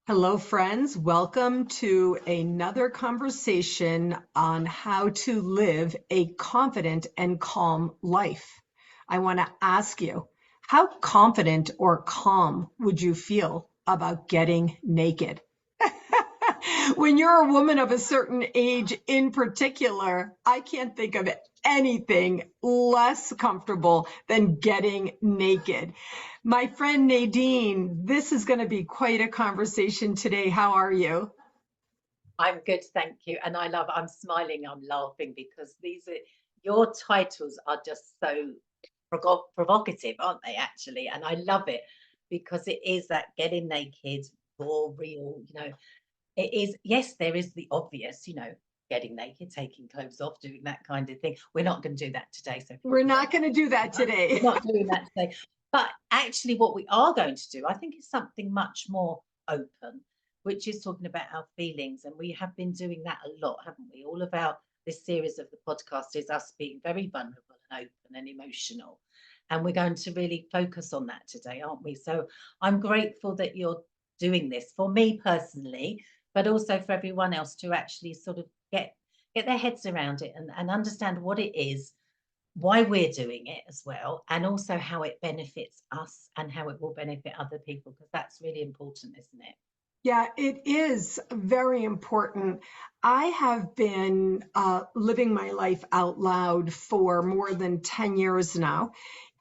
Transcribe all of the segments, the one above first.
Hello, friends. Welcome to another conversation on how to live a confident and calm life. I want to ask you, how confident or calm would you feel about getting naked? When you're a woman of a certain age in particular, I can't think of anything less comfortable than getting naked. My friend Nadine, this is going to be quite a conversation today. How are you? I'm good, thank you. And I'm smiling, I'm laughing because your titles are just so provocative, aren't they, actually? And I love it because it is that getting naked, raw, real, it is, yes, there is the obvious, getting naked, taking clothes off, doing that kind of thing. We're not going to do that today. So We're not going to do that we're today. not doing that today. But actually, what we are going to do, I think, is something much more open, which is talking about our feelings. And we have been doing that a lot, haven't we? All of this series of the podcast is us being very vulnerable and open and emotional. And we're going to really focus on that today, aren't we? So I'm grateful that you're doing this for me personally, but also for everyone else to actually sort of get their heads around it and understand what it is, why we're doing it as well, and also how it benefits us and how it will benefit other people, because that's really important, isn't it? Yeah, it is very important. I have been living my life out loud for more than 10 years now.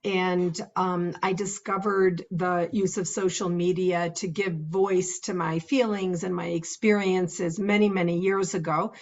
And I discovered the use of social media to give voice to my feelings and my experiences many, many years ago.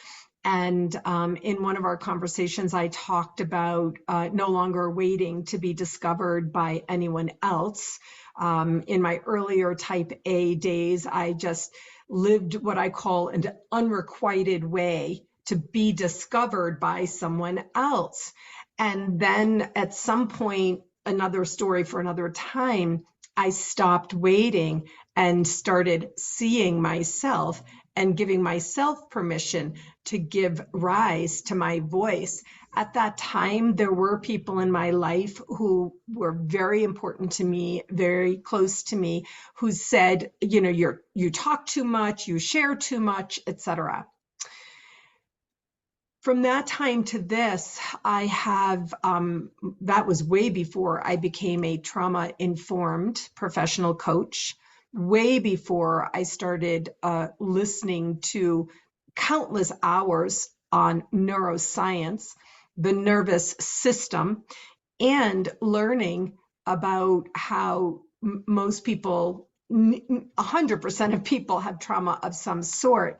And in one of our conversations, I talked about no longer waiting to be discovered by anyone else. In my earlier type A days, I just lived what I call an unrequited way to be discovered by someone else. And then at some point, another story for another time, I stopped waiting and started seeing myself and giving myself permission to give rise to my voice. At that time, there were people in my life who were very important to me, very close to me, who said, you talk too much, you share too much, etc. From that time to this, I have, that was way before I became a trauma informed professional coach, way before I started listening to countless hours on neuroscience, the nervous system, and learning about how most people, 100% of people have trauma of some sort,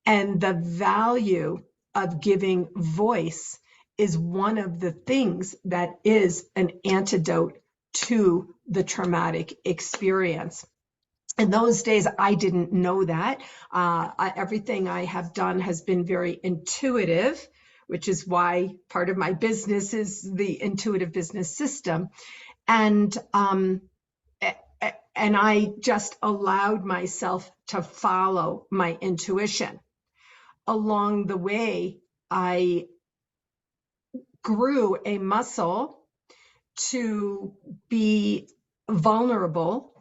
and the value of giving voice is one of the things that is an antidote to the traumatic experience. In those days, I didn't know that. Everything I have done has been very intuitive, which is why part of my business is the intuitive business system. And and I just allowed myself to follow my intuition. Along the way, I grew a muscle to be vulnerable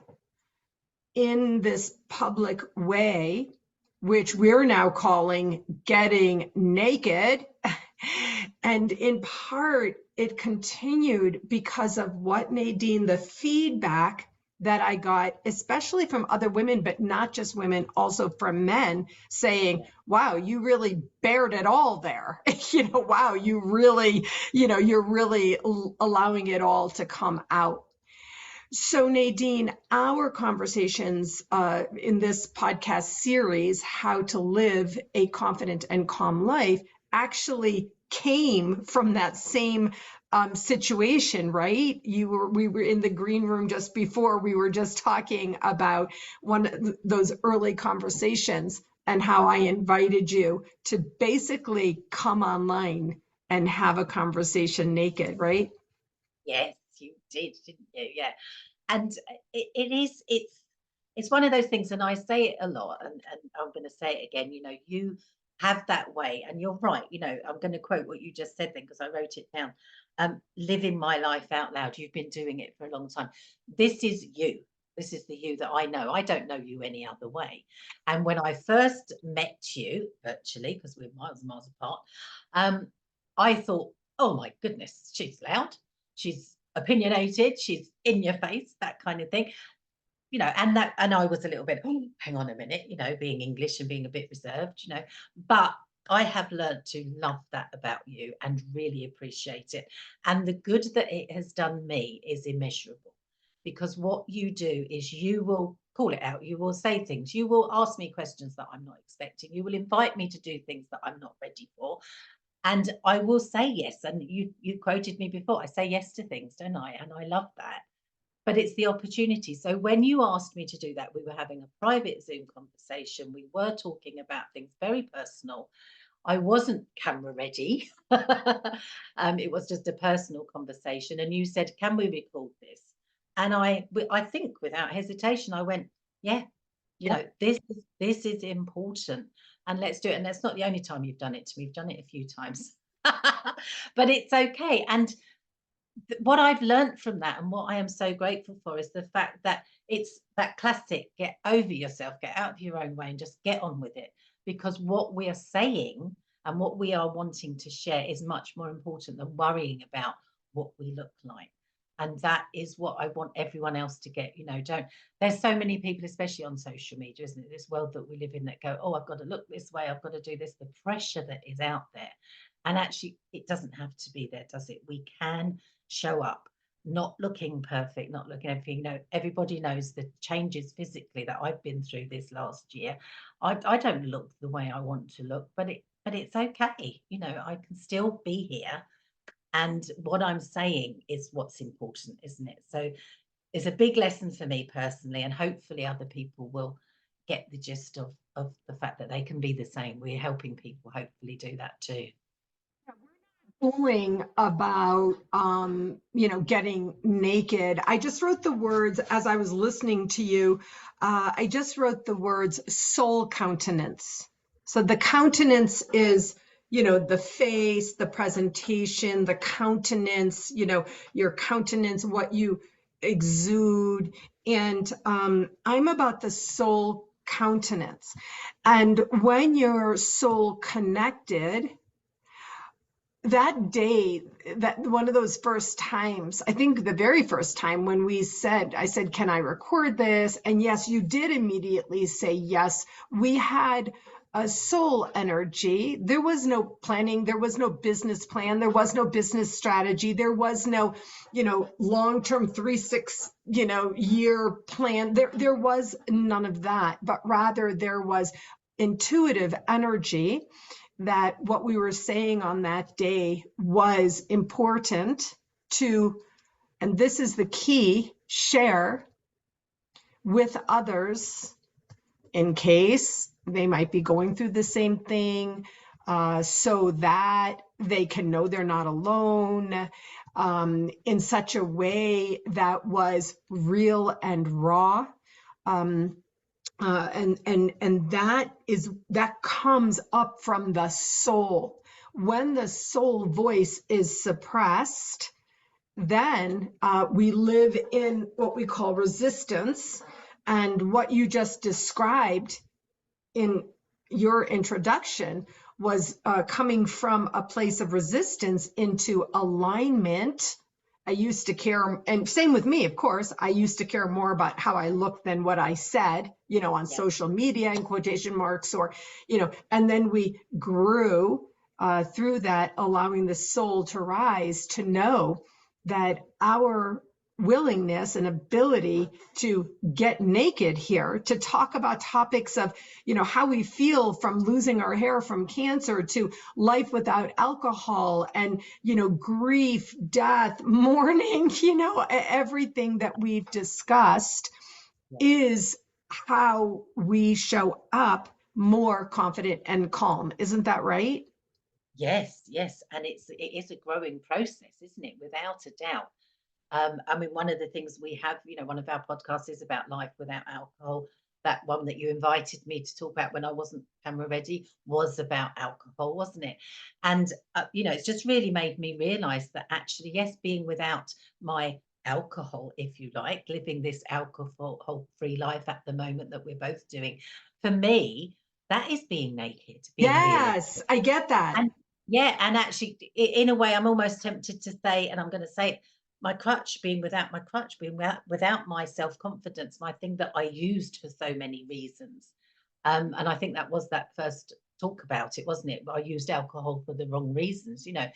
in this public way, which we're now calling getting naked. And in part, it continued because of what, Nadine, the feedback that I got, especially from other women, but not just women, also from men saying, wow, you really bared it all there. Wow, you're really allowing it all to come out. So, Nadine, our conversations in this podcast series, How to Live a Confident and Calm Life, actually came from that same situation, right? We were in the green room just before. We were just talking about one of those early conversations and how I invited you to basically come online and have a conversation naked, right? Yes, you did, didn't you? Yeah. And it's one of those things, and I say it a lot, and I'm going to say it again. You have that way, and you're right. I'm going to quote what you just said then because I wrote it down. Living my life out loud. You've been doing it for a long time. This is you. This is the you that I know. I don't know you any other way. And when I first met you virtually, because we're miles and miles apart, I thought, oh my goodness, she's loud, she's opinionated, she's in your face, that kind of thing. And I was a little bit, oh, hang on a minute, being English and being a bit reserved, but I have learned to love that about you and really appreciate it. And the good that it has done me is immeasurable, because what you do is you will call it out, you will say things, you will ask me questions that I'm not expecting, you will invite me to do things that I'm not ready for. And I will say yes. And you quoted me before, I say yes to things, don't I? And I love that, but it's the opportunity. So when you asked me to do that, we were having a private Zoom conversation. We were talking about things very personal. I wasn't camera ready. It was just a personal conversation. And you said, can we record this? And I think without hesitation, I went, yeah, this is important. And let's do it. And that's not the only time you've done it to me. You've done it a few times. But it's okay. And what I've learned from that, and what I am so grateful for, is the fact that it's that classic, get over yourself, get out of your own way and just get on with it. Because what we are saying and what we are wanting to share is much more important than worrying about what we look like. And that is what I want everyone else to get. There's so many people, especially on social media, isn't it, this world that we live in, that go, oh, I've got to look this way, I've got to do this, the pressure that is out there. And actually, it doesn't have to be there, does it? We can show up not looking perfect, not looking everything. Everybody knows the changes physically that I've been through this last year. I don't look the way I want to look, but it's okay. I can still be here, and what I'm saying is what's important, isn't it? So it's a big lesson for me personally, and hopefully other people will get the gist of the fact that they can be the same. We're helping people hopefully do that too. Fooling about getting naked. I just wrote the words as I was listening to you. I just wrote the words soul countenance. So the countenance is the face, the presentation, the countenance, your countenance, what you exude. And I'm about the soul countenance. And when you're soul connected, that day, that one of those first times, I think the very first time when I said, can I record this? And yes, you did immediately say yes. We had a soul energy. There was no planning. There was no business plan. There was no business strategy. There was no, long-term 3-6, year plan. There was none of that, but rather there was intuitive energy that what we were saying on that day was important to, and this is the key, share with others in case they might be going through the same thing, so that they can know they're not alone, in such a way that was real and raw. And that comes up from the soul. When the soul voice is suppressed, then we live in what we call resistance. And what you just described in your introduction was coming from a place of resistance into alignment. I used to care, and same with me, of course, I used to care more about how I looked than what I said, on social media in quotation marks, or, and then we grew through that, allowing the soul to rise, to know that our willingness and ability to get naked here, to talk about topics of, how we feel from losing our hair from cancer, to life without alcohol, and, grief, death, mourning, everything that we've discussed is how we show up more confident and calm. Isn't that right? Yes, and it is a growing process, isn't it? Without a doubt. I mean, one of the things we have, one of our podcasts is about life without alcohol. That one that you invited me to talk about when I wasn't camera ready was about alcohol, wasn't it? And, it's just really made me realize that actually, yes, being without my alcohol, if you like, living this alcohol-free life at the moment that we're both doing, for me, that is being naked, being real. Yes, I get that. And yeah, and actually, in a way, I'm almost tempted to say, and I'm going to say it, my crutch, being without my crutch, being without my self-confidence, my thing that I used for so many reasons. And I think that was that first talk about it, wasn't it? I used alcohol for the wrong reasons, you know.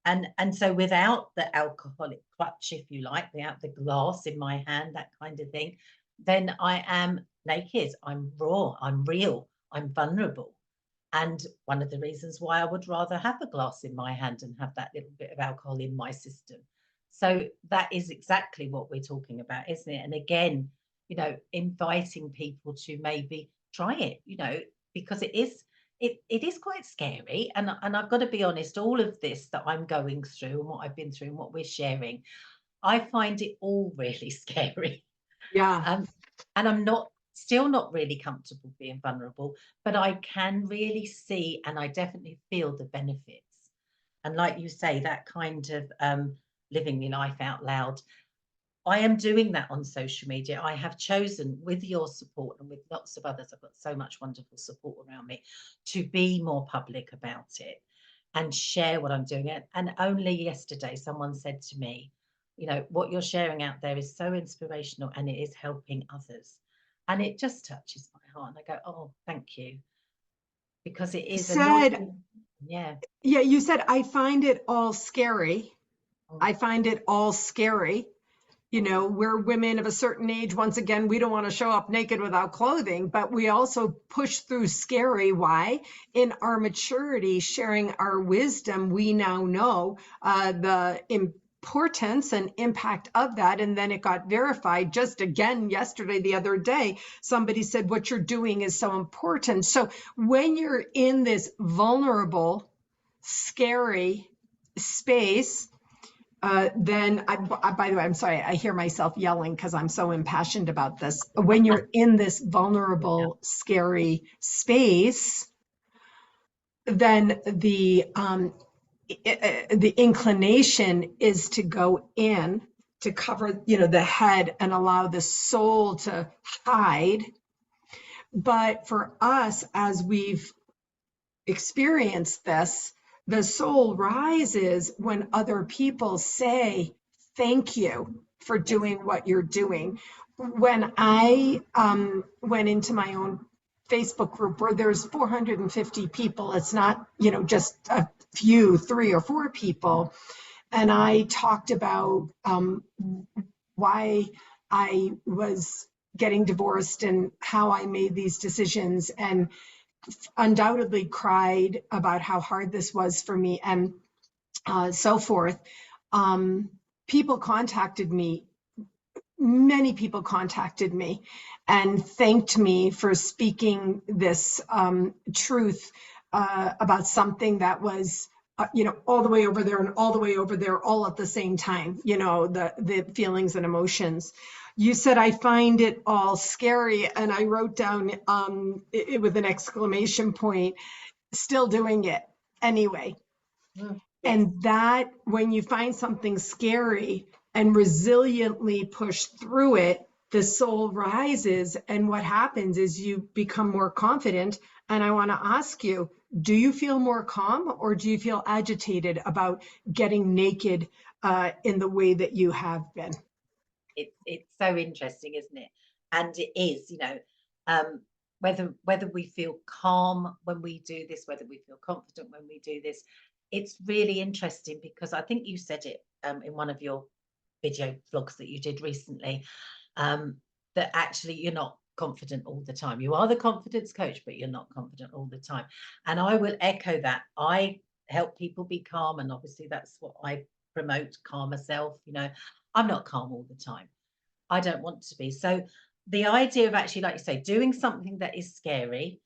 And so without the alcoholic crutch, if you like, without the glass in my hand, that kind of thing, then I am naked, I'm raw, I'm real, I'm vulnerable. And one of the reasons why I would rather have a glass in my hand and have that little bit of alcohol in my system. So that is exactly what we're talking about, isn't it? And again, you know, inviting people to maybe try it, you know, because it is quite scary. And I've got to be honest, all of this that I'm going through and what I've been through and what we're sharing, I find it all really scary. Yeah. And I'm still not really comfortable being vulnerable, but I can really see and I definitely feel the benefits. And like you say, that kind of living your life out loud, I am doing that on social media. I have chosen, with your support and with lots of others, I've got so much wonderful support around me, to be more public about it and share what I'm doing. And only yesterday, someone said to me, you know, what you're sharing out there is so inspirational and it is helping others. And it just touches my heart. And I go, oh, thank you. Because it is, and you're Said, doing, yeah. yeah, you said, I find it all scary. Mm, I find it all scary. You know, mm, we're women of a certain age. Once again, we don't want to show up naked without clothing, but we also push through scary. Why? In our maturity, sharing our wisdom, we now know the importance and impact of that. And then it got verified just again yesterday, the other day. Somebody said, what you're doing is so important. So when you're in this vulnerable, scary space, then by the way, I'm sorry, I hear myself yelling because I'm so impassioned about this. When you're in this yeah. vulnerable, scary space, then the inclination is to go in to cover, you know, the head and allow the soul to hide. But for us, as we've experienced this, the soul rises when other people say, thank you for Yes. doing what you're doing. When I went into my own Facebook group where there's 450 people, it's not, you know, just a few, 3 or 4 people. And I talked about why I was getting divorced and how I made these decisions, and undoubtedly cried about how hard this was for me, and so forth. Um, People contacted me, many people contacted me and thanked me for speaking this truth about something that was you know, all the way over there and all the way over there, all at the same time, you know, the feelings and emotions. You said, I find it all scary. And I wrote down with an exclamation point, still doing it anyway. Mm, yes. And that, when you find something scary and resiliently push through it, the soul rises. And what happens is you become more confident. And I want to ask you, do you feel more calm or do you feel agitated about getting naked in the way that you have been? It's so interesting, isn't it? And it is, you know, um, whether we feel calm when we do this, whether we feel confident when we do this, it's really interesting because I think you said it in one of your video vlogs that you did recently, um, that actually you're not confident all the time. You are the confidence coach, but you're not confident all the time. And I will echo that. I help people be calm, and obviously that's what I promote, calmer self. You know, I'm not calm all the time. I don't want to be. So the idea of actually, like you say, doing something that is scary,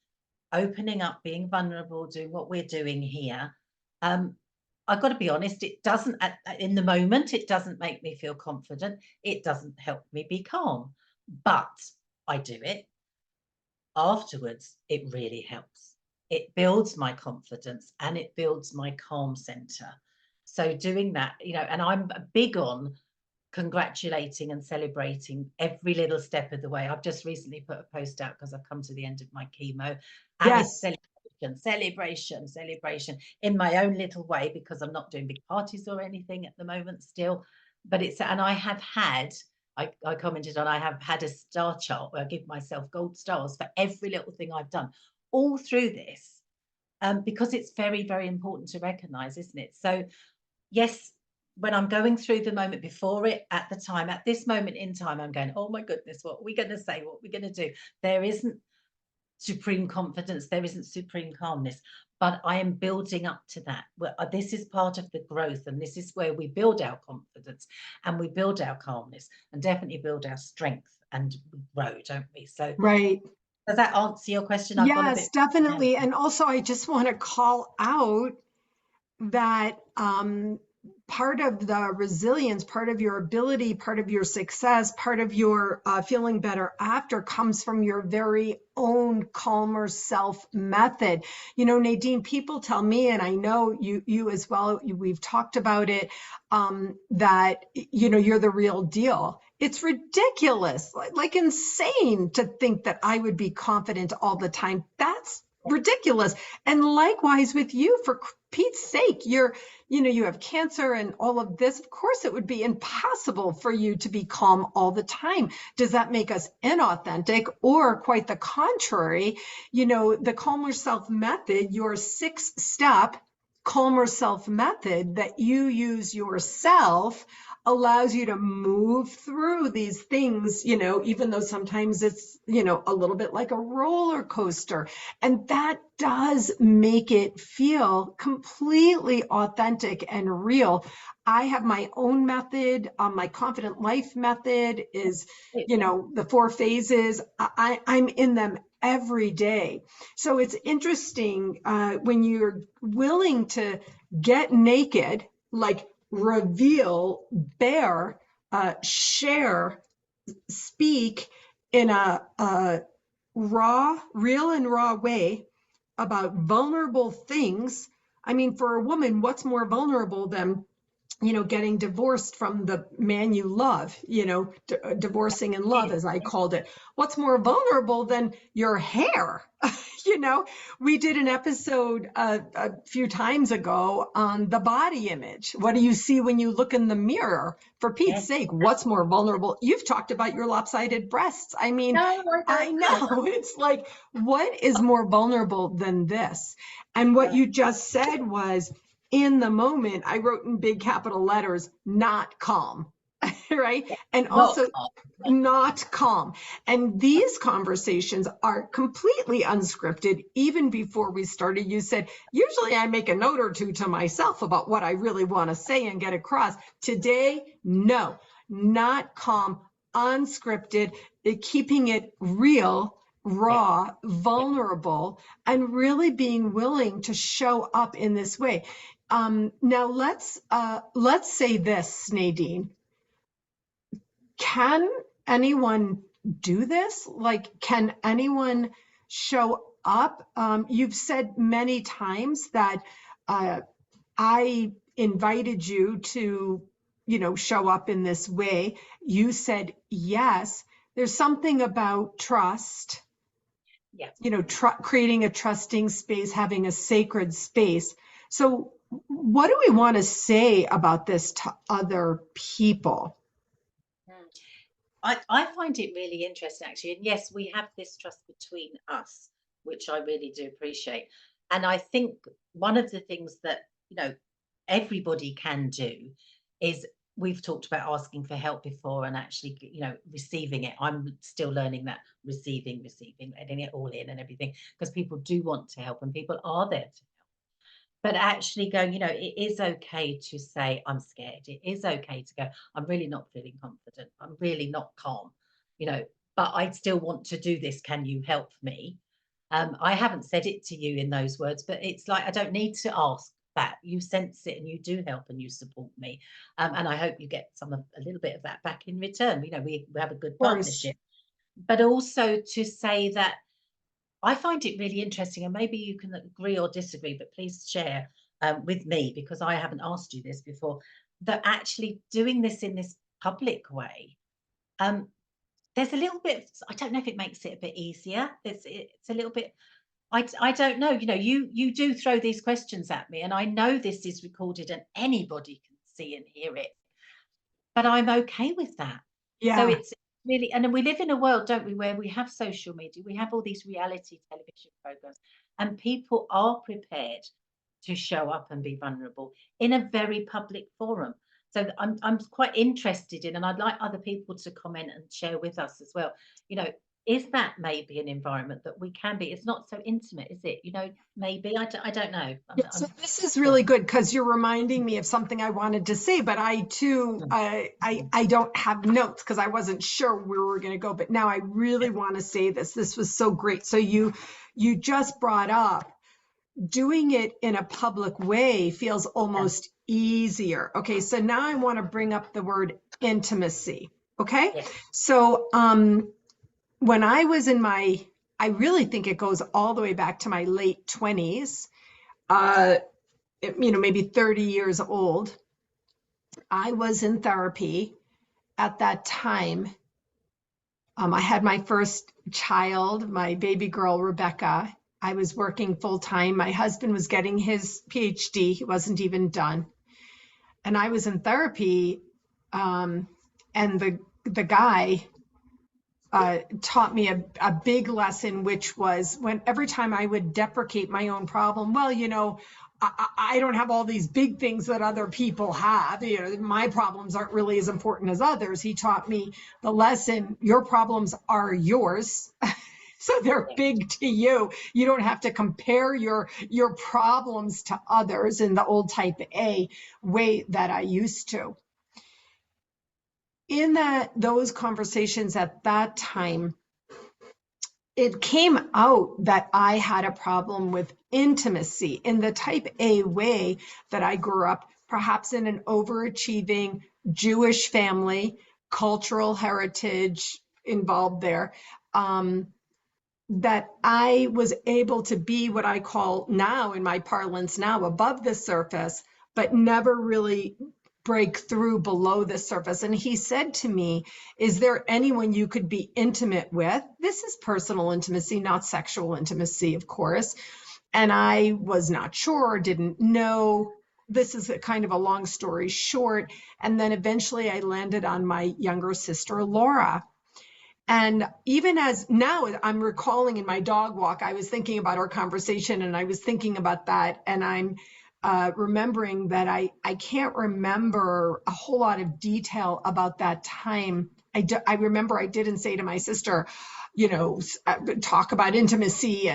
opening up, being vulnerable, doing what we're doing here. Um, I've got to be honest, it doesn't, in the moment, it doesn't make me feel confident. It doesn't help me be calm, but I do it. Afterwards, it really helps. It builds my confidence and it builds my calm center. So doing that, you know, and I'm big on congratulating and celebrating every little step of the way. I've just recently put a post out because I've come to the end of my chemo, and it's Yes. celebration in my own little way, because I'm not doing big parties or anything at the moment still. But and I have had, I commented on, I have had a star chart where I give myself gold stars for every little thing I've done all through this, because it's very, very important to recognize, isn't it? So yes, when I'm going through the moment before it, at the time, at this moment in time, I'm going, oh my goodness, what are we going to say? What are we going to do? There isn't supreme confidence, there isn't supreme calmness, but I am building up to that. This is part of the growth, and this is where we build our confidence and we build our calmness and definitely build our strength, and we grow, don't we? So Right. does that answer your question? I've got a Yes, bit. definitely. And also, I just want to call out that part of the resilience, part of your ability, part of your success, part of your feeling better after comes from your very own calmer self method. You know, Nadine, people tell me, and I know you as well, we've talked about it, that, you know, you're the real deal. It's ridiculous, like insane to think that I would be confident all the time. That's ridiculous. And likewise with you, for Pete's sake, you have cancer and all of this. Of course, it would be impossible for you to be calm all the time. Does that make us inauthentic, or quite the contrary? You know, the calmer self method, your 6-step calmer self method that you use yourself, allows you to move through these things, you know, even though sometimes it's, you know, a little bit like a roller coaster. And that does make it feel completely authentic and real. I have my own method. My confident life method is, you know, the 4 phases. I'm in them every day. So it's interesting when you're willing to get naked, like reveal, bear, share, speak in a real and raw way about vulnerable things. I mean, for a woman, what's more vulnerable than, you know, getting divorced from the man you love, you know, divorcing in love, as I called it? What's more vulnerable than your hair? You know, we did an episode a few times ago on the body image. What do you see when you look in the mirror? For Pete's sake, what's more vulnerable? You've talked about your lopsided breasts. I mean, No, I know. It's like, what is more vulnerable than this? And what you just said was, in the moment, I wrote in big capital letters, not calm, right? And also not calm. And these conversations are completely unscripted. Even before we started, you said, usually I make a note or two to myself about what I really want to say and get across. Today, no, not calm, unscripted, keeping it real, raw, vulnerable, and really being willing to show up in this way. Now let's say this, Nadine. Can anyone do this? Like, can anyone show up? You've said many times that I invited you to, you know, show up in this way. You said yes. There's something about trust. Yeah. You know, creating a trusting space, having a sacred space. So what do we want to say about this to other people? I find it really interesting, actually. And yes, we have this trust between us, which I really do appreciate. And I think one of the things that, you know, everybody can do is, we've talked about asking for help before, and actually, you know, receiving it. I'm still learning that receiving, letting it all in and everything, because people do want to help and people are there to, but actually going, you know, it is okay to say, I'm scared. It is okay to go, I'm really not feeling confident. I'm really not calm, you know, but I still want to do this. Can you help me? I haven't said it to you in those words, but it's like, I don't need to ask that. You sense it and you do help and you support me. And I hope you get a little bit of that back in return. You know, we have a good Of course. partnership, but also to say that I find it really interesting, and maybe you can agree or disagree, but please share with me, because I haven't asked you this before, that actually doing this in this public way, there's a little bit, I don't know if it makes it a bit easier. It's a little bit, I don't know, you do throw these questions at me, and I know this is recorded and anybody can see and hear it, but I'm okay with that. So Yeah. it's really, and we live in a world, don't we, where we have social media, we have all these reality television programs, and people are prepared to show up and be vulnerable in a very public forum. So I'm quite interested in, and I'd like other people to comment and share with us as well. Is that maybe an environment that we can be? It's not so intimate, is it? Maybe I don't know. Yeah, so this is really good because you're reminding me of something I wanted to say, but I too, I don't have notes because I wasn't sure where we were going to go. But now I really want to say this. This was so great. So you just brought up doing it in a public way feels almost easier. Okay, so now I want to bring up the word intimacy. Okay, Yes. so when I was in I really think it goes all the way back to my late 20s. Maybe 30 years old. I was in therapy at that time. I had my first child, my baby girl, Rebecca. I was working full time. My husband was getting his PhD. He wasn't even done. And I was in therapy. And the guy taught me a big lesson, which was every time I would deprecate my own problem, well, I don't have all these big things that other people have. My problems aren't really as important as others. He taught me the lesson: your problems are yours. So they're big to you. You don't have to compare your problems to others in the old type A way that I used to. In those conversations at that time, it came out that I had a problem with intimacy in the type A way that I grew up, perhaps in an overachieving Jewish family, cultural heritage involved there, that I was able to be what I call now, in my parlance now, above the surface, but never really break through below the surface. And he said to me, is there anyone you could be intimate with? This is personal intimacy, not sexual intimacy, of course. And I was not sure, didn't know. This is a kind of a long story short. And then eventually I landed on my younger sister, Laura. And even as now I'm recalling in my dog walk, I was thinking about our conversation and I was thinking about that. And I'm remembering that I can't remember a whole lot of detail about that time. I remember I didn't say to my sister, talk about intimacy,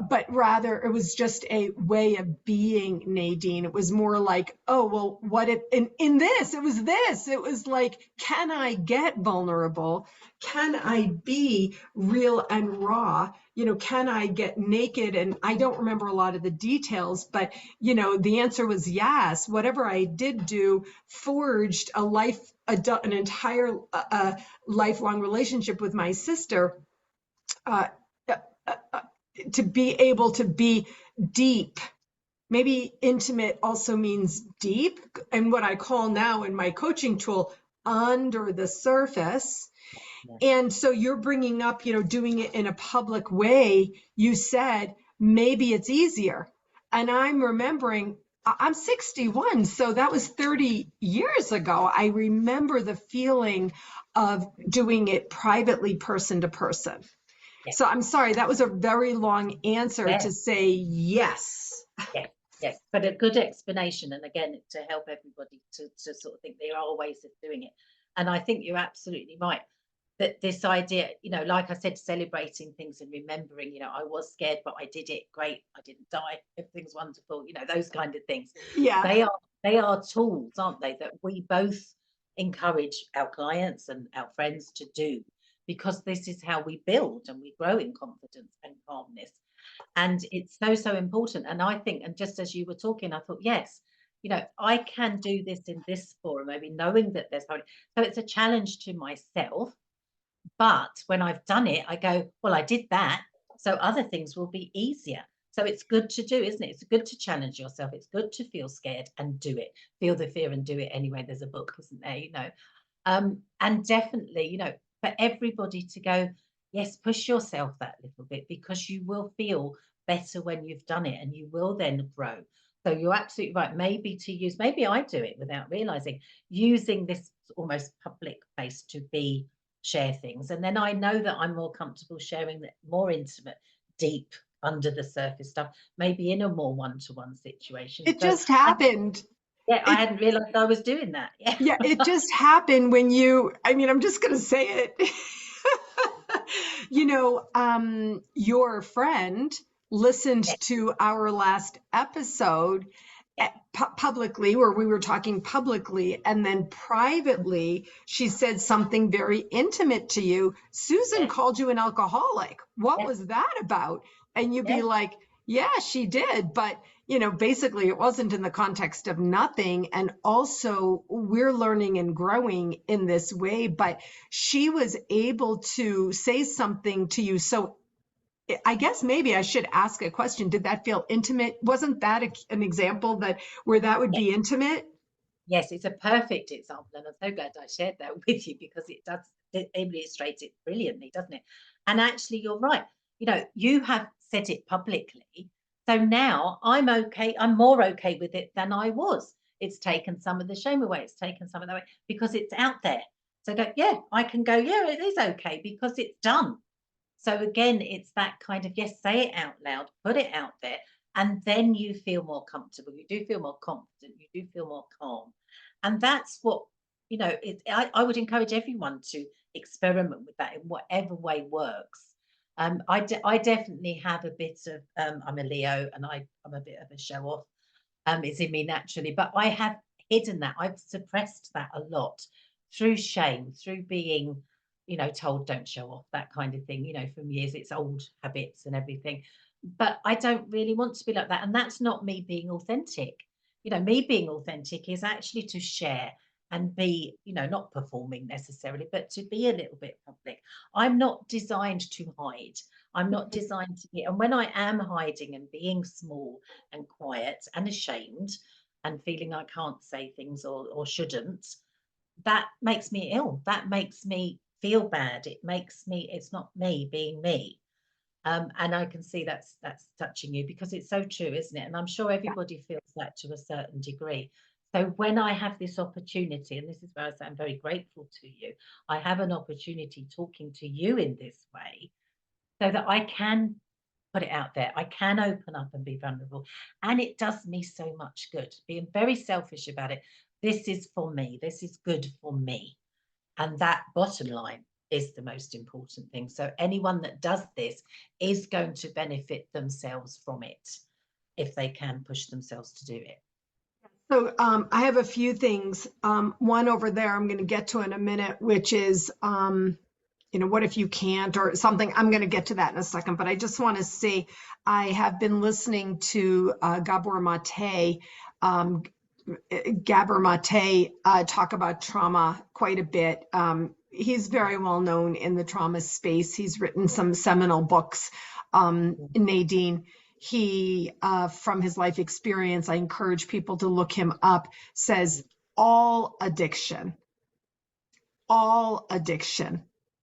but rather it was just a way of being, Nadine. It was more like, oh, well, what if in this, it was like, can I get vulnerable? Can I be real and raw? Can I get naked? And I don't remember a lot of the details, but the answer was yes. Whatever I did do forged an entire lifelong relationship with my sister, to be able to be deep. Maybe intimate also means deep, and what I call now in my coaching tool, under the surface. And so you're bringing up, doing it in a public way. You said maybe it's easier. And I'm remembering, I'm 61, so that was 30 years ago. I remember the feeling of doing it privately, person to person. Yes. So I'm sorry, that was a very long answer to say yes. Yes, but a good explanation. And again, to help everybody to sort of think there are ways of doing it. And I think you're absolutely right. That this idea, like I said, celebrating things and remembering, I was scared, but I did it. Great. I didn't die. Everything's wonderful. Those kind of things. Yeah. They are tools, aren't they, that we both encourage our clients and our friends to do, because this is how we build and we grow in confidence and calmness. And it's so important. And I think, and just as you were talking, I thought, yes, I can do this in this forum, maybe knowing that there's so it's a challenge to myself. But when I've done it, I go, well, I did that, so other things will be easier. So it's good to do, isn't it? It's good to challenge yourself. It's good to feel scared and do it. Feel the fear and do it anyway. There's a book, isn't there? And definitely, for everybody to go, yes, push yourself that little bit, because you will feel better when you've done it, and you will then grow. So you're absolutely right. Maybe I do it without realizing, using this almost public place to share things. And then I know that I'm more comfortable sharing that more intimate, deep, under the surface stuff, maybe in a more one-to-one situation. It So just happened. I It, hadn't realized I was doing that. Yeah. yeah, it just happened when I mean, I'm just going to say it. Your friend listened Yeah. to our last episode Yeah. publicly, where we were talking publicly, and then privately, she said something very intimate to you. Susan Yeah. called you an alcoholic. What Yeah. was that about? And you'd be Yeah. like, yeah, she did. But basically it wasn't in the context of nothing. And also, we're learning and growing in this way, but she was able to say something to you. So I guess maybe I should ask a question. Did that feel intimate? Wasn't that an example where that would Yeah. be intimate? Yes, it's a perfect example, and I'm so glad I shared that with you, because it illustrates it brilliantly, doesn't it? And actually, you're right. You have said it publicly, so now I'm okay. I'm more okay with it than I was. It's taken some of the shame away. It's taken some of the way, because it's out there. So yeah, I can go, yeah, it is okay, because it's done. So again, it's that kind of, yes, say it out loud, put it out there, and then you feel more comfortable. You do feel more confident. You do feel more calm. And that's what, I would encourage everyone to experiment with that in whatever way works. I definitely have a bit of, I'm a Leo, and I'm a bit of a show off. It's in me naturally, but I have hidden that. I've suppressed that a lot through shame, through being, told don't show off, that kind of thing, from years. It's old habits and everything. But I don't really want to be like that. And that's not me being authentic. Me being authentic is actually to share and be, not performing necessarily, but to be a little bit public. I'm not designed to hide. I'm not designed to be. And when I am hiding and being small and quiet and ashamed and feeling I can't say things or shouldn't, that makes me ill. That makes me feel bad. It's not me being me. And I can see that's touching you, because it's so true, isn't it? And I'm sure everybody feels that to a certain degree. So when I have this opportunity, and this is where I say I'm very grateful to you, I have an opportunity talking to you in this way, so that I can put it out there. I can open up and be vulnerable. And it does me so much good. Being very selfish about it. This is for me. This is good for me. And that, bottom line, is the most important thing. So anyone that does this is going to benefit themselves from it, if they can push themselves to do it. So I have a few things. One over there I'm going to get to in a minute, which is, what if you can't, or something. I'm going to get to that in a second, but I just want to say I have been listening to Gabor Mate, talk about trauma quite a bit. He's very well known in the trauma space. He's written some seminal books. Nadine, he, from his life experience, I encourage people to look him up, says all addiction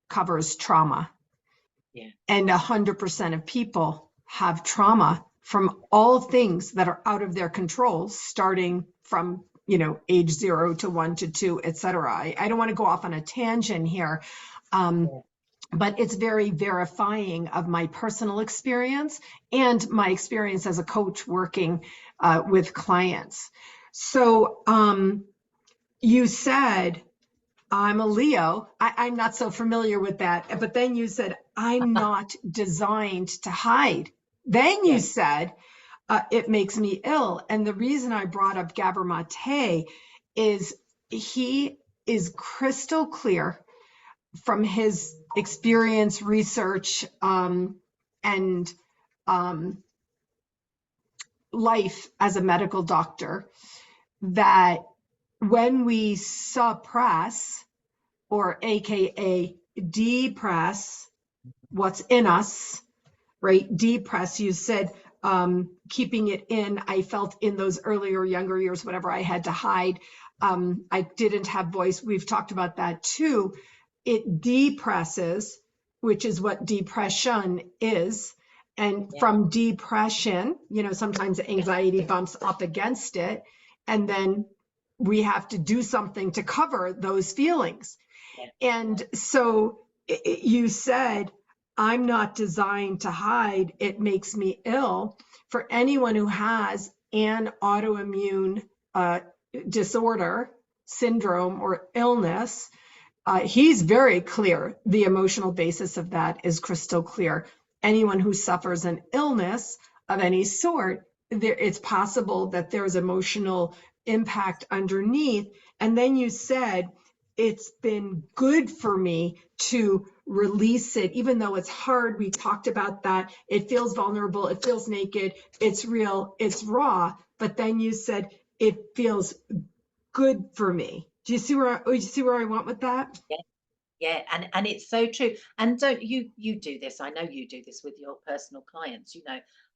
covers trauma. Yeah. And 100% of people have trauma from all things that are out of their control, starting from, age 0 to 1 to 2, etc. I don't want to go off on a tangent here. But it's very verifying of my personal experience and my experience as a coach working with clients. So you said, I'm a Leo. I'm not so familiar with that. But then you said, I'm not designed to hide. Then you said, it makes me ill. And the reason I brought up Gabor Mate is he is crystal clear from his experience, research, and life as a medical doctor, that when we suppress, or AKA depress, what's in us, right? Depress, you said, keeping it in. I felt in those earlier, younger years, whatever I had to hide, I didn't have voice. We've talked about that too. It depresses, which is what depression is. And Yeah, from depression, sometimes anxiety bumps up against it. And then we have to do something to cover those feelings. yeah, And so you said, I'm not designed to hide. It makes me ill. For anyone who has an autoimmune disorder, syndrome, or illness, he's very clear. The emotional basis of that is crystal clear. Anyone who suffers an illness of any sort, it's possible that there's emotional impact underneath. And then you said, it's been good for me to release it, even though it's hard. We talked about that. It feels vulnerable. It feels naked. It's real. It's raw. But then you said, it feels good for me. Do you see where I went with that? yeah. Yeah, and it's so true. And don't you do this? I know you do this with your personal clients,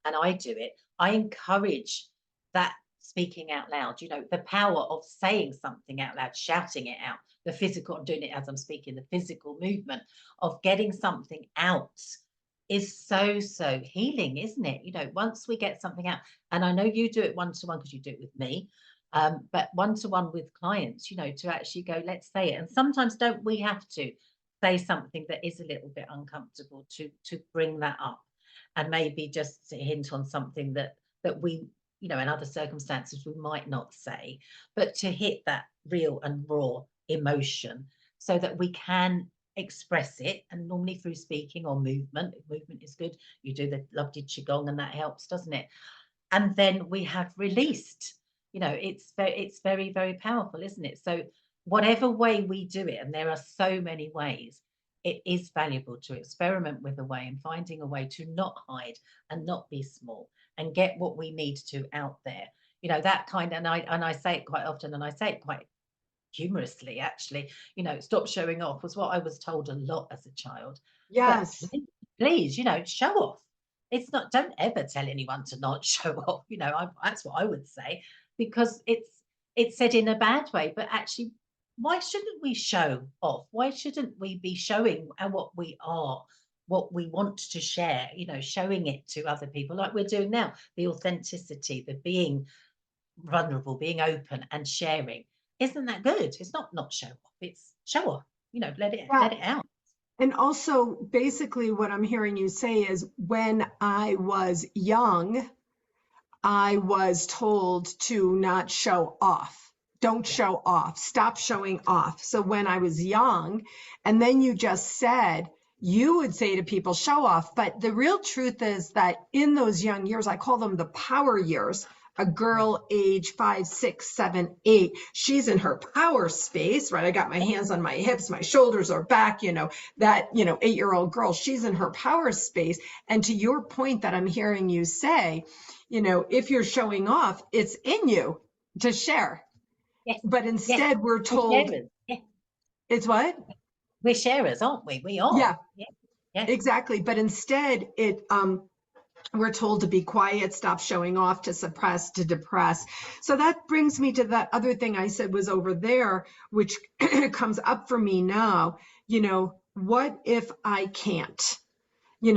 and I do it. I encourage that speaking out loud, the power of saying something out loud, shouting it out, the physical, I'm doing it as I'm speaking, the physical movement of getting something out is so, so healing, isn't it? Once we get something out, and I know you do it one-to-one because you do it with me, but one-to-one with clients, to actually go, let's say it. And sometimes don't we have to say something that is a little bit uncomfortable to bring that up, and maybe just to hint on something that we, in other circumstances we might not say, but to hit that real and raw emotion so that we can express it. And normally through speaking or movement, if movement is good, you do the lovely qigong and that helps, doesn't it? And then we have released. It's very, very powerful, isn't it? So whatever way we do it, and there are so many ways, it is valuable to experiment with a way and finding a way to not hide and not be small and get what we need to out there. That kind. And I say it quite often, and I say it quite humorously, actually. Stop showing off was what I was told a lot as a child. But Yes. please, show off. It's not, don't ever tell anyone to not show off. That's what I would say, because it's said in a bad way, but actually, why shouldn't we show off? Why shouldn't we be showing what we are, what we want to share, showing it to other people like we're doing now, the authenticity, the being vulnerable, being open and sharing. Isn't that good? It's not show off, it's show off, let it Yeah. out. And also, basically, what I'm hearing you say is when I was young, I was told to not show off. Don't Yeah, show off. Stop showing off. So when I was young, and then you just said, you would say to people, show off. But the real truth is that in those young years, I call them the power years. A yeah, girl age 5, 6, 7, 8, she's in her power space, right? I got my hands on my hips, my shoulders are back, that, 8-year-old girl, she's in her power space. And to your point that I'm hearing you say, if you're showing off, it's in you to share. yes, But yes. instead, we're We're told sharers. Yeah, it's what? we're sharers, aren't we? We are. Yeah, Yeah, yeah, exactly. But instead, we're told to be quiet, stop showing off, to suppress, to depress. So that brings me to that other thing I said was over there, which comes up for me now. What if I can't? yes,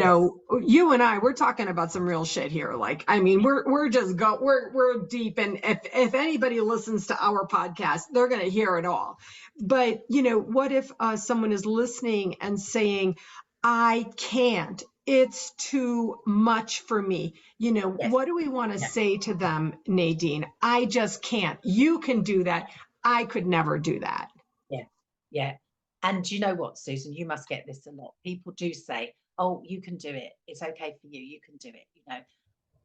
You and we're talking about some real shit here. Like, I mean, we're deep. And if anybody listens to our podcast, they're going to hear it all. But, what if someone is listening and saying, I can't, it's too much for me. yes, What do we want to yeah, say to them, Nadine? I just can't. You can do that. I could never do that. yeah, yeah. And you know what, Susan, you must get this a lot. People do say, oh, you can do it. It's okay for you. You can do it.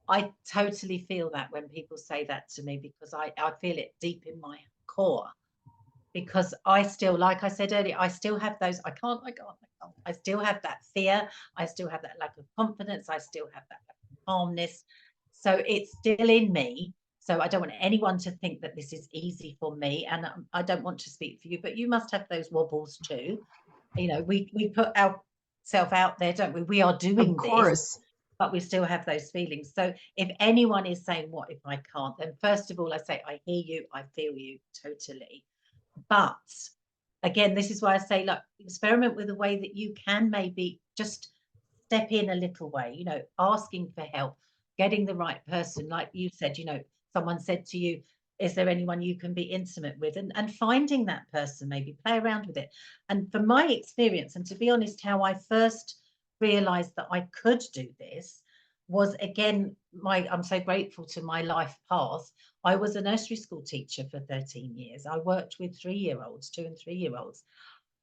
I totally feel that when people say that to me, because I feel it deep in my core. Because I still, like I said earlier, I still have those, I can't, I can't, I can't. I still have that fear. I still have that lack of confidence. I still have that calmness. So it's still in me. So I don't want anyone to think that this is easy for me. And I don't want to speak for you, but you must have those wobbles too. We put ourselves out there, don't we? We are Of doing this. course. but we still have those feelings. So if anyone is saying, what if I can't? Then first of all, I say, I hear you, I feel you totally. But again, this is why I say, look, experiment with a way that you can maybe just step in a little way, asking for help, getting the right person. Like you said, someone said to you, is there anyone you can be intimate with? And finding that person, maybe play around with it. And from my experience, and to be honest, how I first realized that I could do this was, again, I'm so grateful to my life path. I was a nursery school teacher for 13 years. I worked with 3-year-olds, 2 and 3-year-olds.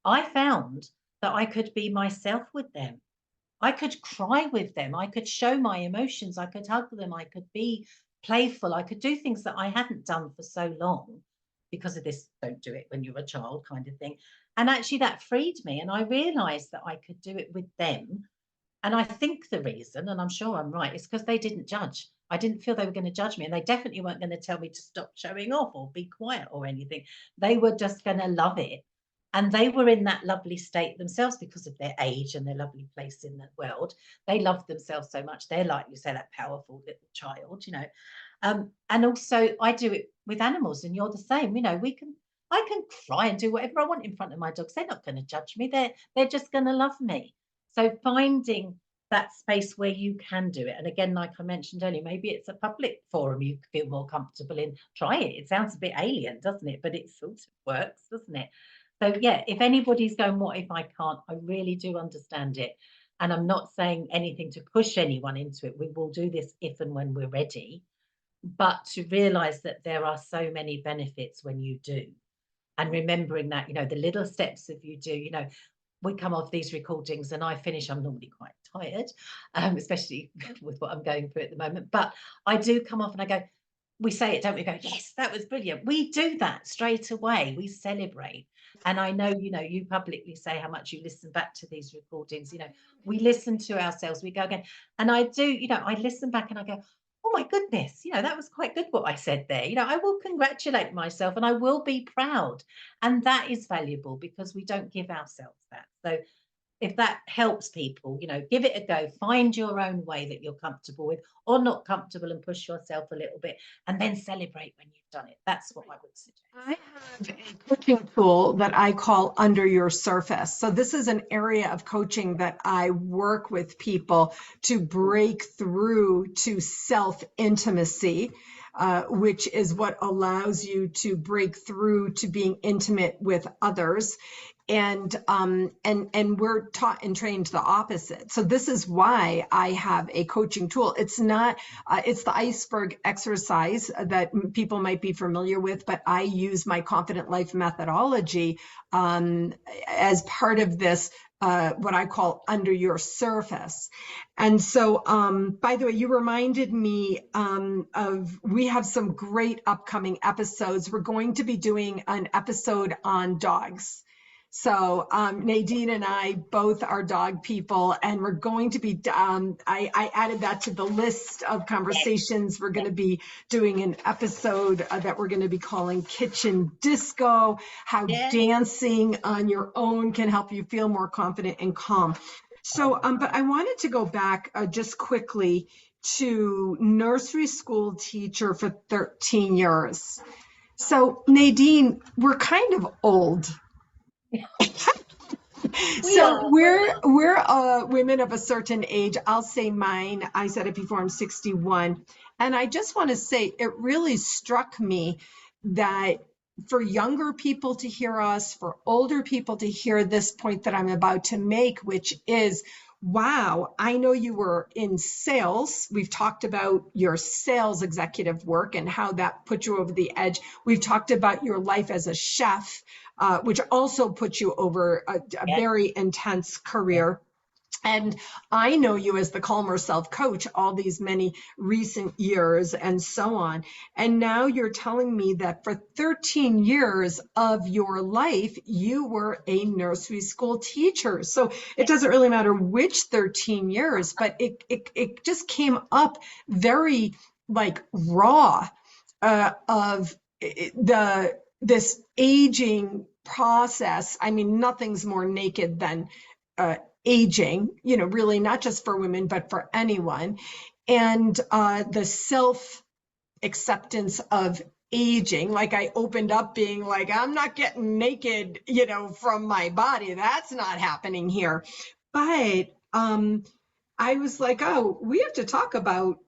I found that I could be myself with them. I could cry with them. I could show my emotions. I could hug them. I could be playful. I could do things that I hadn't done for so long because of this don't do it when you're a child kind of thing. And actually, that freed me. And I realized that I could do it with them. And I think the reason, and I'm sure I'm right, is because they didn't judge. I didn't feel they were going to judge me. And they definitely weren't going to tell me to stop showing off or be quiet or anything. They were just going to love it. And they were in that lovely state themselves because of their age and their lovely place in the world. They love themselves so much. They're, like you say, that powerful little child. And also I do it with animals, and you're the same. I can cry and do whatever I want in front of my dogs. They're not going to judge me. They're just going to love me. So finding that space where you can do it. And again, like I mentioned earlier, maybe it's a public forum you feel more comfortable in. Try it. It sounds a bit alien, doesn't it? But it sort of works, doesn't it? So yeah, if anybody's going, what if I can't? I really do understand it. And I'm not saying anything to push anyone into it. We will do this if and when we're ready. But to realize that there are so many benefits when you do. And remembering that, the little steps of you do, we come off these recordings and I finish, I'm normally quite tired, especially with what I'm going through at the moment. But I do come off and I go, we say it, don't we? Go, yes, that was brilliant. We do that straight away. We celebrate. And I know, you publicly say how much you listen back to these recordings. We listen to ourselves, we go again. And I do, I listen back and I go, oh my goodness, that was quite good what I said there. I will congratulate myself and I will be proud. And that is valuable because we don't give ourselves that. So if that helps people, give it a go, find your own way that you're comfortable with or not comfortable, and push yourself a little bit, and then celebrate when you've done it. That's what I would suggest. I have a coaching tool that I call Under Your Surface. So this is an area of coaching that I work with people to break through to self-intimacy, which is what allows you to break through to being intimate with others. And we're taught and trained the opposite. So this is why I have a coaching tool. It's not, it's the iceberg exercise that people might be familiar with, but I use my Confident Life methodology as part of this, what I call Under Your Surface. And so, by the way, you reminded me we have some great upcoming episodes. We're going to be doing an episode on dogs. So Nadine and I both are dog people, and we're going to be, I added that to the list of conversations. We're going to be doing an episode that we're going to be calling Kitchen Disco, how dancing on your own can help you feel more confident and calm. So, but I wanted to go back just quickly to nursery school teacher for 13 years. So Nadine, we're kind of old. So we're women of a certain age. I'll say mine. I said it before. I'm 61, and I just want to say it really struck me that for younger people to hear us, for older people to hear this point that I'm about to make, which is, wow, I know you were in sales. We've talked about your sales executive work and how that put you over the edge. We've talked about your life as a chef, which also put you over a very intense career. And I know you as the Calmer Self coach all these many recent years and so on. And now you're telling me that for 13 years of your life, you were a nursery school teacher. So it doesn't really matter which 13 years, but it just came up very like raw of this aging process. I mean, nothing's more naked than aging, really not just for women, but for anyone. And the self acceptance of aging. Like I opened up being like, I'm not getting naked, from my body. That's not happening here. But I was like, oh, we have to talk about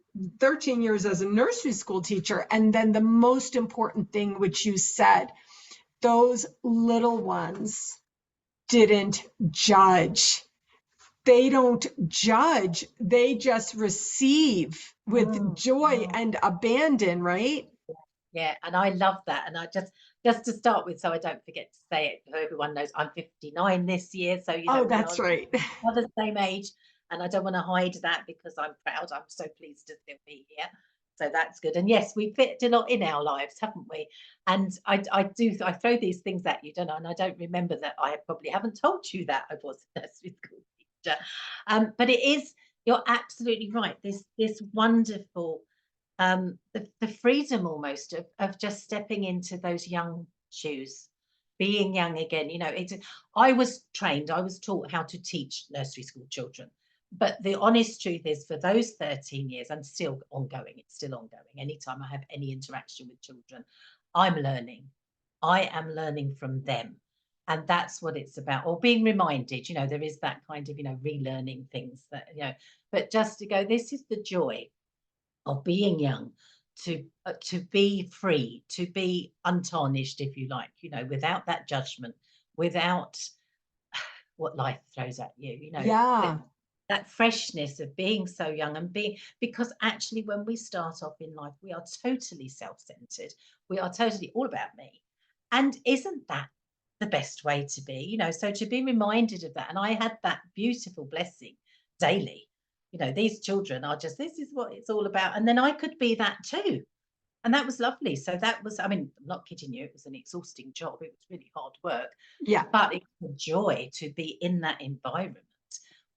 13 years as a nursery school teacher. And then the most important thing, which you said, those little ones didn't judge. They don't judge. They just receive with joy and abandon, right? Yeah, and I love that. And I just to start with, so I don't forget to say it, so everyone knows I'm 59 this year. So, Oh, we that's are right. the same age. And I don't want to hide that because I'm proud. I'm so pleased to still be here. So that's good. And yes, we fit a lot in our lives, haven't we? And I throw these things at you, don't I? And I don't remember that I probably haven't told you that I was a nursery school teacher. But it is, you're absolutely right. This wonderful the freedom almost of just stepping into those young shoes, being young again. I was trained, I was taught how to teach nursery school children. But the honest truth is, for those 13 years, and still ongoing, it's still ongoing. Anytime I have any interaction with children, I'm learning. I am learning from them. And that's what it's about. Or being reminded, there is that kind of, relearning things that, but just to go, this is the joy of being young, to be free, to be untarnished, if you like, without that judgment, without what life throws at you, Yeah. that freshness of being so young, and because actually when we start off in life, we are totally self-centered. We are totally all about me. And isn't that the best way to be? So to be reminded of that, and I had that beautiful blessing daily. These children are just, this is what it's all about. And then I could be that too. And that was lovely. So that was, I mean, I'm not kidding you, it was an exhausting job. It was really hard work, Yeah. but it was a joy to be in that environment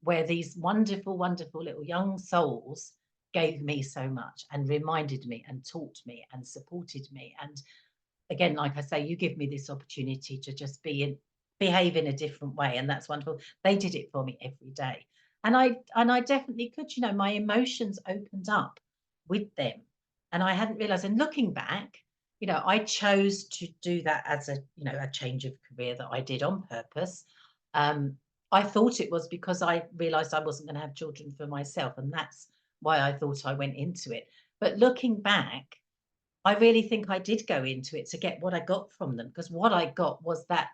where these wonderful, wonderful little young souls gave me so much and reminded me and taught me and supported me. And again, like I say, you give me this opportunity to just behave in a different way, and that's wonderful. They did it for me every day, and I definitely could. My emotions opened up with them, and I hadn't realized. And looking back, I chose to do that as a change of career that I did on purpose. I thought it was because I realized I wasn't going to have children for myself, and that's why I thought I went into it. But looking back, I really think I did go into it to get what I got from them, because what I got was that,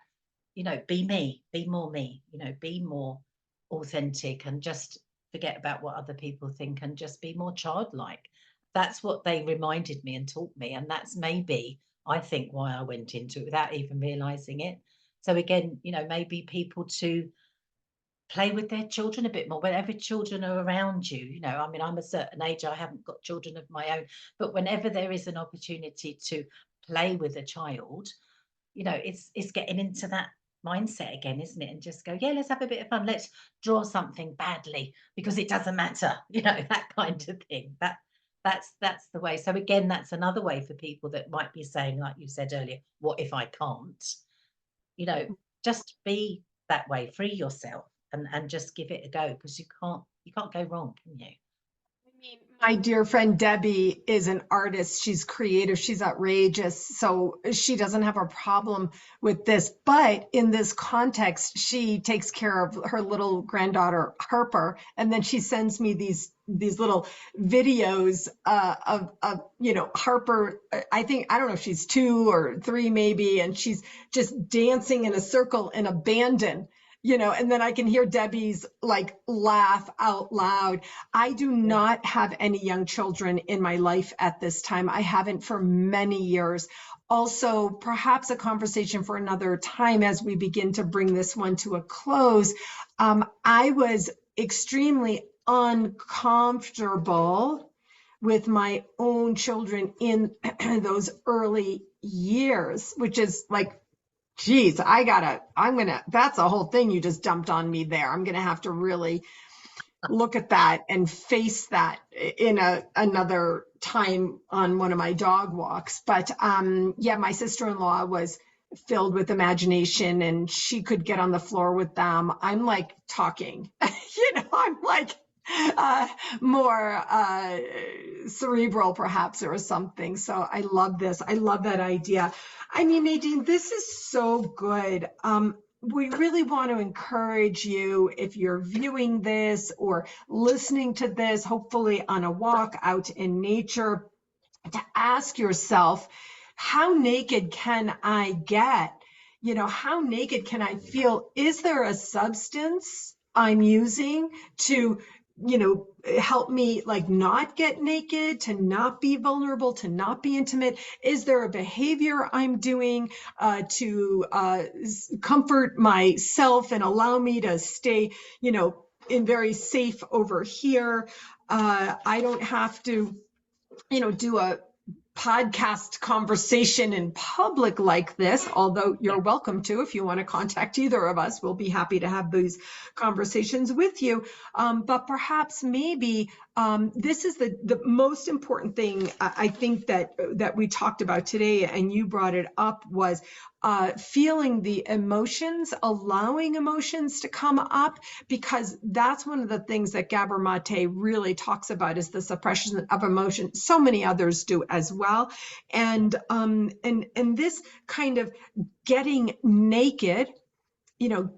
be me, be more me, be more authentic, and just forget about what other people think and just be more childlike. That's what they reminded me and taught me. And that's maybe, I think, why I went into it without even realizing it. So again, maybe people to play with their children a bit more whenever children are around you. I mean, I'm a certain age, I haven't got children of my own, but whenever there is an opportunity to play with a child, it's getting into that mindset again, isn't it? And just go, yeah, let's have a bit of fun, let's draw something badly because it doesn't matter, that kind of thing. That's the way. So again, that's another way for people that might be saying, like you said earlier, what if I can't? you know just be that way, free yourself, and just give it a go, because you can't go wrong, can you? I mean, my dear friend Debbie is an artist. She's creative. She's outrageous. So she doesn't have a problem with this. But in this context, she takes care of her little granddaughter, Harper. And then she sends me these little videos Harper. I don't know if she's 2 or 3 maybe. And she's just dancing in a circle in abandon. And then I can hear Debbie's like laugh out loud. I do Yeah. not have any young children in my life at this time. I haven't for many years. Also, perhaps a conversation for another time as we begin to bring this one to a close. I was extremely uncomfortable with my own children in those early years, which is like, geez, that's a whole thing you just dumped on me there. I'm gonna have to really look at that and face that in another time on one of my dog walks. But yeah, my sister-in-law was filled with imagination and she could get on the floor with them. I'm like talking, I'm like uh, more cerebral perhaps or something. So I love this. I love that idea. I mean, Nadine, this is so good. We really want to encourage you, if you're viewing this or listening to this, hopefully on a walk out in nature, to ask yourself, how naked can I get? How naked can I feel? Is there a substance I'm using to, help me like not get naked, to not be vulnerable, to not be intimate? Is there a behavior I'm doing to comfort myself and allow me to stay, in very safe over here? I don't have to do a podcast conversation in public like this, although you're welcome to. If you want to contact either of us, we'll be happy to have these conversations with you. But perhaps maybe this is the most important thing I think that we talked about today, and you brought it up, was feeling the emotions, allowing emotions to come up, because that's one of the things that Gabor Mate really talks about, is the suppression of emotion. So many others do as well. And this kind of getting naked,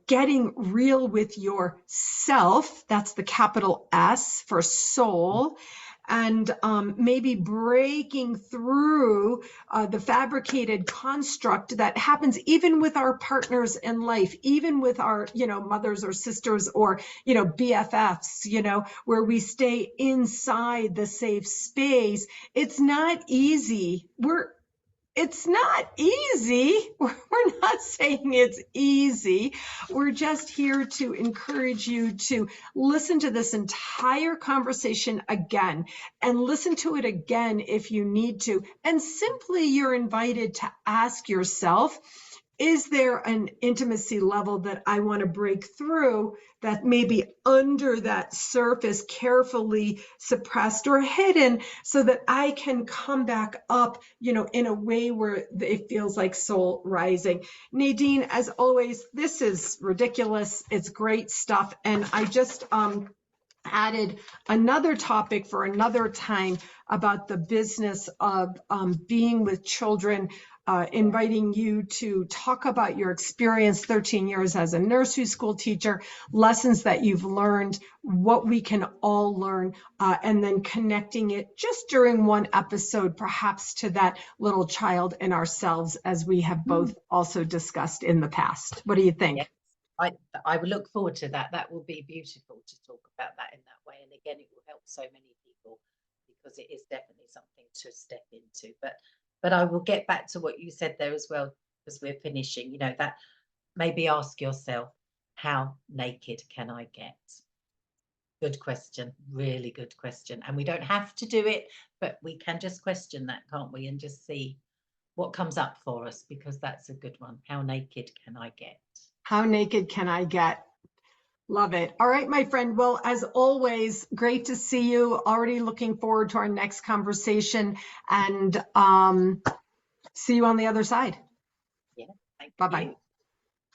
getting real with yourself, that's the capital S for soul, and maybe breaking through the fabricated construct that happens even with our partners in life, even with our, mothers or sisters or, BFFs, where we stay inside the safe space. It's not easy. It's not easy. We're not saying it's easy. We're just here to encourage you to listen to this entire conversation again, and listen to it again if you need to. And simply, you're invited to ask yourself, is there an intimacy level that I want to break through that may be under that surface, carefully suppressed or hidden, so that I can come back up, in a way where it feels like soul rising? Nadine, as always, this is ridiculous. It's great stuff. And I just added another topic for another time about the business of being with children, inviting you to talk about your experience, 13 years as a nursery school teacher, lessons that you've learned, what we can all learn, and then connecting it just during one episode, perhaps to that little child in ourselves, as we have both also discussed in the past. What do you think? Yes. I will look forward to that. That will be beautiful to talk about that in that way. And again, it will help so many people, because it is definitely something to step into. But I will get back to what you said there as well, as we're finishing, that maybe ask yourself, how naked can I get? Good question, really good question. And we don't have to do it, but we can just question that, can't we? And just see what comes up for us, because that's a good one. How naked can I get? How naked can I get? Love it. All right, my friend. Well, as always, great to see you. Already looking forward to our next conversation, and see you on the other side. Yeah, thank Bye-bye. you.